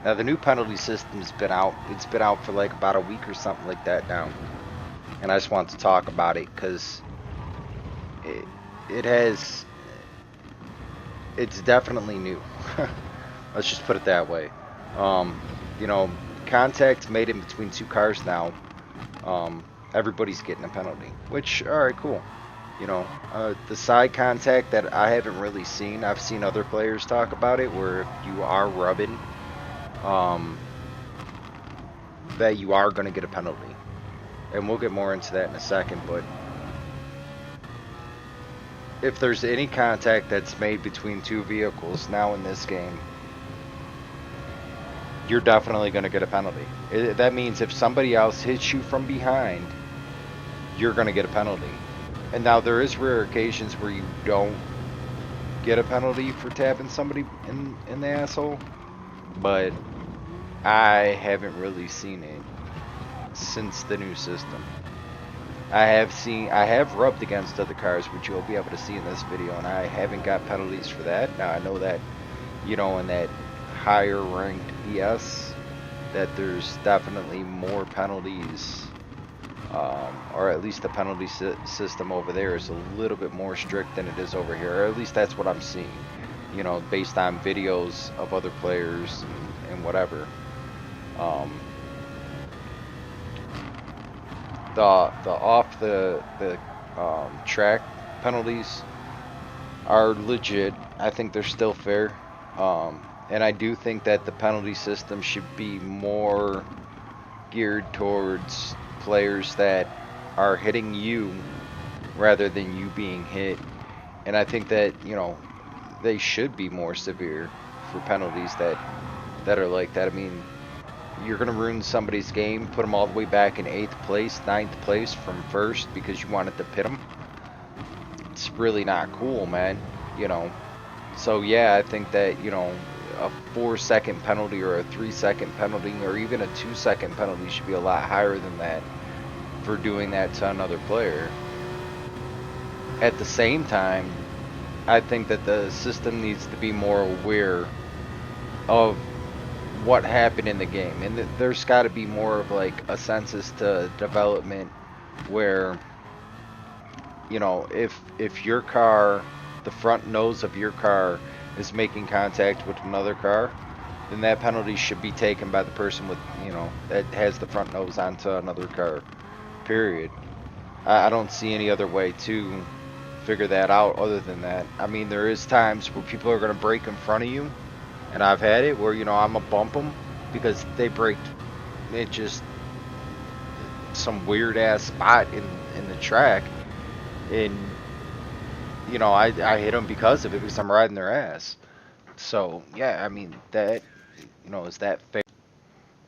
Now the new penalty system's been out. It's been out for like about a week or something like that now. And I just want to talk about it because it, it has, it's definitely new. Let's just put it that way. You know, contact made in between two cars now. Everybody's getting a penalty, which, all right, cool. You know, the side contact that I haven't really seen. I've seen other players talk about it, where if you are rubbing, um, that you are going to get a penalty, and we'll get more into that in a second. But if there's any contact that's made between two vehicles now in this game, you're definitely going to get a penalty. That means if somebody else hits you from behind, you're going to get a penalty. And now there is rare occasions where you don't get a penalty for tapping somebody in the asshole, but I haven't really seen it since the new system. I have rubbed against other cars, which you'll be able to see in this video, and I haven't got penalties for that. Now I know that, you know, in that higher ranked ES, that there's definitely more penalties, or at least the penalty system over there is a little bit more strict than it is over here, or at least that's what I'm seeing, you know, based on videos of other players and whatever. The off the track penalties are legit. I think they're still fair. And I do think that the penalty system should be more geared towards players that are hitting you rather than you being hit. And I think that, you know, they should be more severe for penalties that are like that. I mean, you're going to ruin somebody's game, put them all the way back in 8th place, 9th place from 1st because you wanted to pit them. It's really not cool, man, you know. So yeah, I think that, you know, a 4-second penalty or a 3-second penalty or even a 2-second penalty should be a lot higher than that for doing that to another player. At the same time, I think that the system needs to be more aware of what happened in the game, and there's got to be more of like a census to development where, you know, if your car, the front nose of your car is making contact with another car, then that penalty should be taken by the person with, you know, that has the front nose onto another car, period. I don't see any other way to figure that out other than that. I mean, there is times where people are going to brake in front of you, and I've had it where, you know, I'm going to bump them because they braked it just some weird ass spot in the track, and, you know, I hit them because of it, because I'm riding their ass. So yeah, I mean, that, you know, is that fair?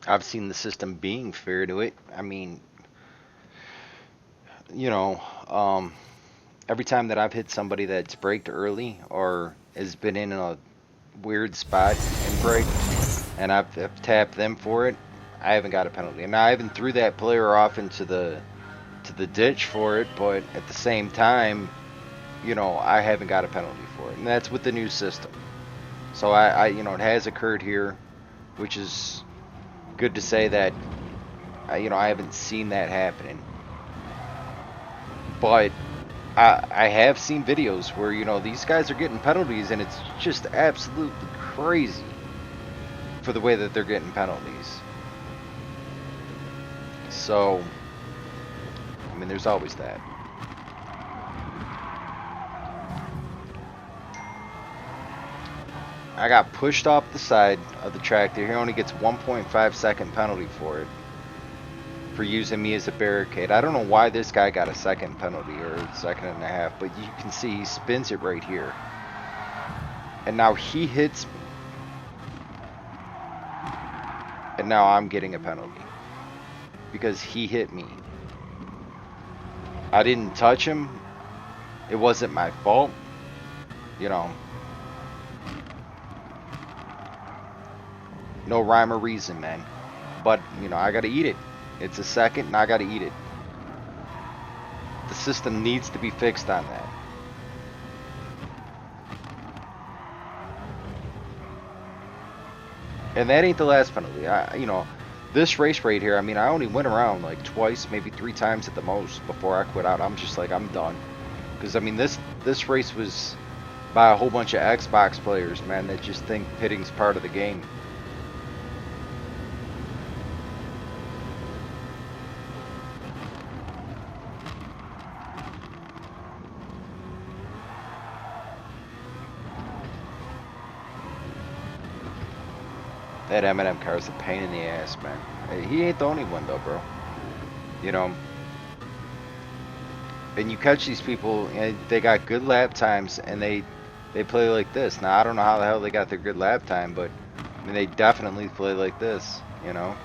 I've seen the system being fair to it. I mean, you know, every time that I've hit somebody that's braked early or has been in a weird spot and brake, and I've tapped them for it, I haven't got a penalty. And I haven't threw that player off into the ditch for it, but at the same time, you know, I haven't got a penalty for it, and that's with the new system. So I you know, it has occurred here, which is good to say that, you know, I haven't seen that happening. But I have seen videos where, you know, these guys are getting penalties, and it's just absolutely crazy for the way that they're getting penalties. So, I mean, there's always that. I got pushed off the side of the track there. He only gets 1.5-second penalty for it, for using me as a barricade. I don't know why this guy got a second penalty, or a second and a half, but you can see he spins it right here. And now he hits me. And now I'm getting a penalty because he hit me. I didn't touch him. It wasn't my fault. You know, no rhyme or reason, man. But, you know, I gotta eat it. It's a second, and I gotta eat it. The system needs to be fixed on that. And that ain't the last penalty. You know, this race right here, I mean, I only went around like twice, maybe 3 times at the most before I quit out. I'm just like, I'm done. Because, I mean, this race was by a whole bunch of Xbox players, man, that just think pitting's part of the game. That M&M car is a pain in the ass, man. Hey, he ain't the only one, though, bro. You know, and you catch these people, and they got good lap times, and they play like this. Now, I don't know how the hell they got their good lap time, but I mean, they definitely play like this, you know.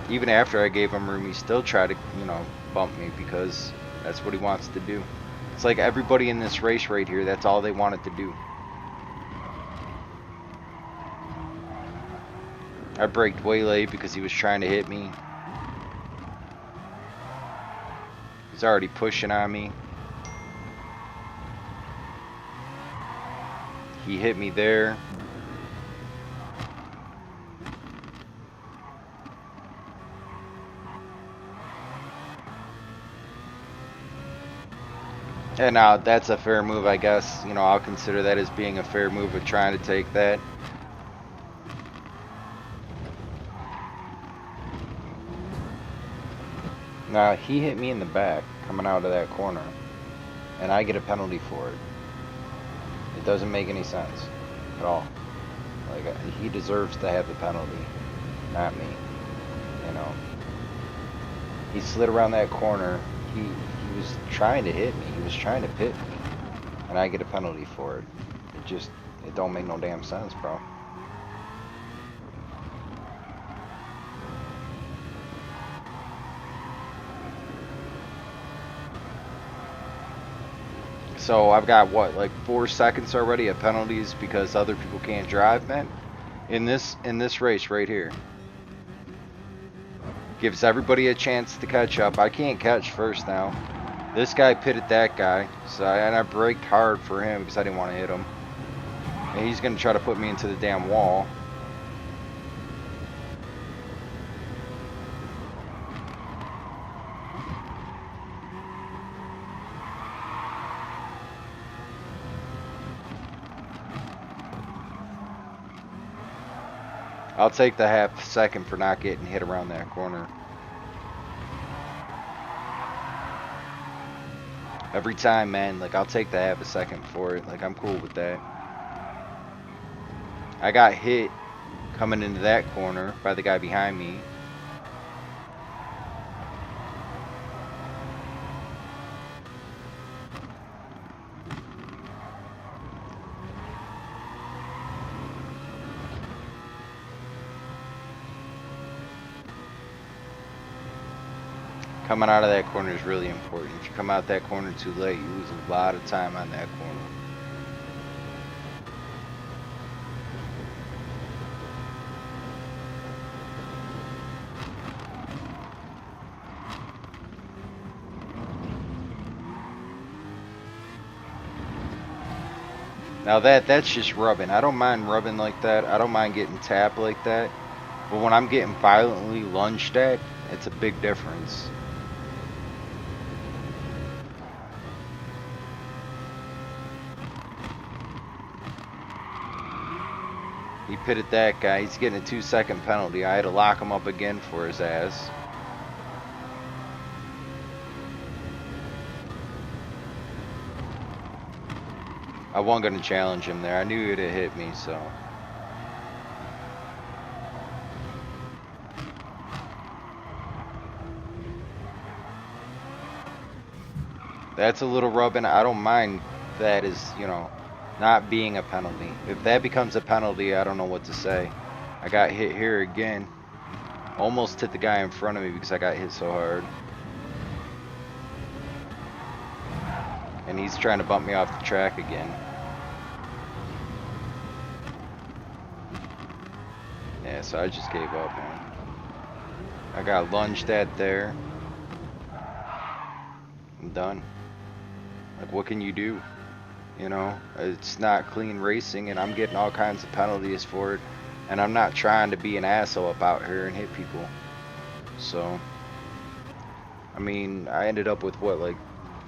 Even after I gave him room, he still tried to, you know, bump me because that's what he wants to do. It's like everybody in this race right here, that's all they wanted to do. I braked way late because he was trying to hit me. He's already pushing on me. He hit me there. And now that's a fair move, I guess. You know, I'll consider that as being a fair move of trying to take that. Now, he hit me in the back coming out of that corner, and I get a penalty for it. It doesn't make any sense at all. Like, he deserves to have the penalty, not me. You know, he slid around that corner. He was trying to hit me. He was trying to pit me, and I get a penalty for it. It don't make no damn sense, bro. So I've got what, like 4 seconds already of penalties because other people can't drive, man. In this race right here, gives everybody a chance to catch up. I can't catch first now. This guy pitted that guy, and I braked hard for him because I didn't want to hit him. And he's gonna try to put me into the damn wall. I'll take the half second for not getting hit around that corner. Every time, man, like, I'll take the half a second for it. Like, I'm cool with that. I got hit coming into that corner by the guy behind me. Coming out of that corner is really important. If you come out that corner too late, you lose a lot of time on that corner. Now that's just rubbing. I don't mind rubbing like that. I don't mind getting tapped like that. But when I'm getting violently lunged at, it's a big difference. He pitted that guy. He's getting a 2-second penalty. I had to lock him up again for his ass. I wasn't going to challenge him there. I knew he'd have hit me, so. That's a little rubbing. I don't mind that as, you know, not being a penalty. If that becomes a penalty, I don't know what to say. I got hit here again. Almost hit the guy in front of me because I got hit so hard. And he's trying to bump me off the track again. Yeah, so I just gave up, man. I got lunged at there. I'm done. Like, what can you do? You know, it's not clean racing, and I'm getting all kinds of penalties for it. And I'm not trying to be an asshole up out here and hit people. So, I mean, I ended up with what, like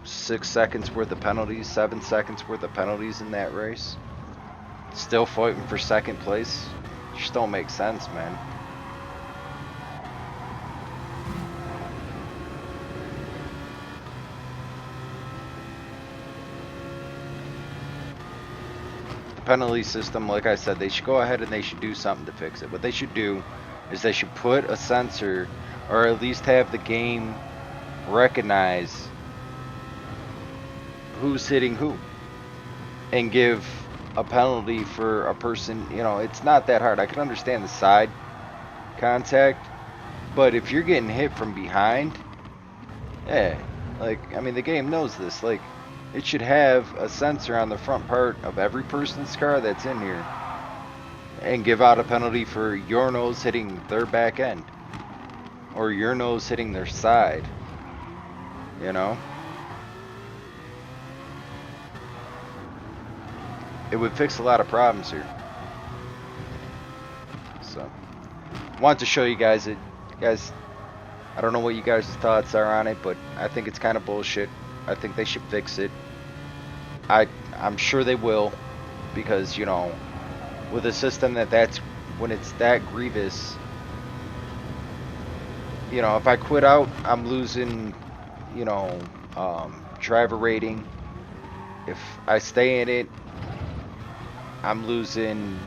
6 seconds worth of penalties, 7 seconds worth of penalties in that race. Still fighting for second place. Just don't make sense, man. Penalty system, like I said, they should go ahead and they should do something to fix it. What they should do is they should put a sensor, or at least have the game recognize who's hitting who, and give a penalty for a person. You know, it's not that hard. I can understand the side contact, but if you're getting hit from behind, yeah, like, I mean, the game knows this. Like, it should have a sensor on the front part of every person's car that's in here and give out a penalty for your nose hitting their back end or your nose hitting their side, you know? It would fix a lot of problems here. So, I wanted to show you guys it. Guys, I don't know what you guys' thoughts are on it, but I think it's kind of bullshit. I think they should fix it. I'm sure they will, because, you know, with a system that's when it's that grievous, you know, if I quit out, I'm losing, you know, driver rating. If I stay in it, I'm losing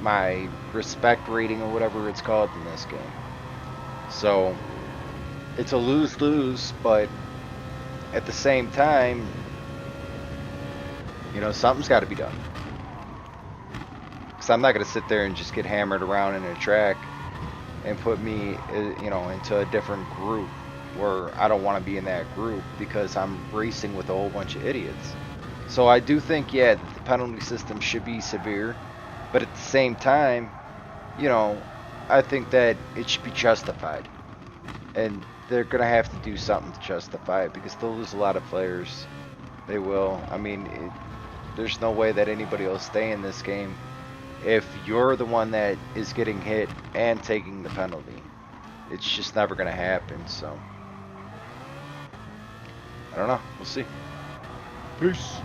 my respect rating, or whatever it's called in this game. So it's a lose-lose, but at the same time, you know, something's got to be done. Because I'm not going to sit there and just get hammered around in a track and put me, you know, into a different group where I don't want to be in that group because I'm racing with a whole bunch of idiots. So I do think, yeah, the penalty system should be severe. But at the same time, you know, I think that it should be justified. And they're going to have to do something to justify it, because they'll lose a lot of players. They will. I mean, there's no way that anybody will stay in this game if you're the one that is getting hit and taking the penalty. It's just never going to happen. So, I don't know. We'll see. Peace.